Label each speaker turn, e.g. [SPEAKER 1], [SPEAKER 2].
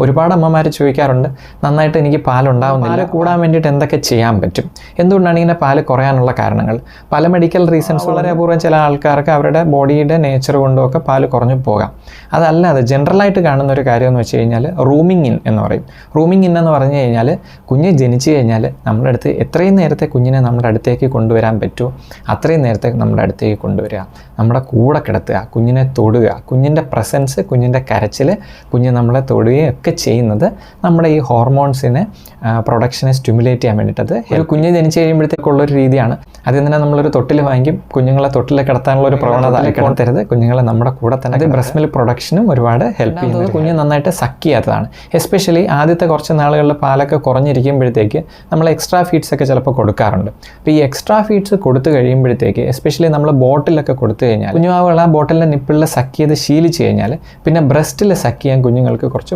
[SPEAKER 1] ഒരുപാട് അമ്മമാർ ചോദിക്കാറുണ്ട്, നന്നായിട്ട് എനിക്ക് പാലുണ്ടാവുന്നില്ല, പാല് കൂടാൻ വേണ്ടിയിട്ട് എന്തൊക്കെ ചെയ്യാൻ പറ്റും, എന്തുകൊണ്ടാണ് ഇങ്ങനെ പാല് കുറയാനുള്ള കാരണങ്ങൾ? പല മെഡിക്കൽ റീസൺസ്, വളരെ അപൂർവം ചില ആൾക്കാർക്ക് അവരുടെ ബോഡിയുടെ നേച്ചർ കൊണ്ടുമൊക്കെ പാല് കുറഞ്ഞു പോകാം. അതല്ലാതെ ജനറലായിട്ട് കാണുന്ന ഒരു കാര്യം എന്ന് വെച്ച് കഴിഞ്ഞാൽ റൂമിങ് ഇൻ എന്ന് പറയും. റൂമിങ് ഇൻ എന്ന് പറഞ്ഞു കഴിഞ്ഞാൽ കുഞ്ഞ് ജനിച്ചു കഴിഞ്ഞാൽ നമ്മുടെ അടുത്ത് എത്രയും നേരത്തെ കുഞ്ഞിനെ നമ്മുടെ അടുത്തേക്ക് കൊണ്ടുവരാൻ പറ്റുമോ അത്രയും നേരത്തെ നമ്മുടെ അടുത്തേക്ക് കൊണ്ടുവരിക, നമ്മുടെ കൂടെ കിടത്തുക, കുഞ്ഞിനെ തൊടുക, കുഞ്ഞിൻ്റെ പ്രസൻസ്, കുഞ്ഞിൻ്റെ കരച്ചിൽ, കുഞ്ഞ് നമ്മളെ തൊടുകയും ഒക്കെ ചെയ്യുന്നത് നമ്മുടെ ഈ ഹോർമോൺസിനെ പ്രൊഡക്ഷനെ സ്റ്റിമുലേറ്റ് ചെയ്യാൻ വേണ്ടിയിട്ടത്. ഒരു കുഞ്ഞ് ജനിച്ച് കഴിയുമ്പോഴത്തേക്കുള്ളൊരു രീതിയാണ്. അതിൽ തന്നെ നമ്മളൊരു തൊട്ടിൽ വാങ്ങിക്കും, കുഞ്ഞുങ്ങളെ തൊട്ടിൽ കിടത്താനുള്ള ഒരു പ്രവണത കിടത്തരുത്, കുഞ്ഞുങ്ങളെ നമ്മുടെ കൂടെ തന്നെ. അത് ബ്രസ്റ്റ് മിൽക്ക് പ്രൊഡക്ഷനും ഒരുപാട് ഹെൽപ്പ് ചെയ്യുന്നത്. കുഞ്ഞ് നന്നായിട്ട് സക്ക് ചെയ്യാത്തതാണ്. എസ്പെഷ്യലി ആദ്യത്തെ കുറച്ച് നാളുകളിൽ പാലൊക്കെ കുറഞ്ഞിരിക്കുമ്പോഴത്തേക്ക് നമ്മൾ എക്സ്ട്രാ ഫീഡ്സ് ഒക്കെ ചിലപ്പോൾ കൊടുക്കാറുണ്ട്. അപ്പോൾ ഈ എക്സ്ട്രാ ഫീഡ്സ് കൊടുത്തു കഴിയുമ്പോഴത്തേക്ക് എസ്പെഷ്യലി നമ്മൾ ബോട്ടിലൊക്കെ കൊടുത്തു കഴിഞ്ഞാൽ കുഞ്ഞുവാവുകൾ ആ ബോട്ടിലിൻ്റെ നിപ്പിളിൽ സക്ക് ചെയ്ത് ശീലിച്ച് കഴിഞ്ഞാൽ പിന്നെ ബ്രസ്റ്റിൽ സക്ക് ചെയ്യാൻ കുഞ്ഞുങ്ങൾക്ക് കുറച്ച്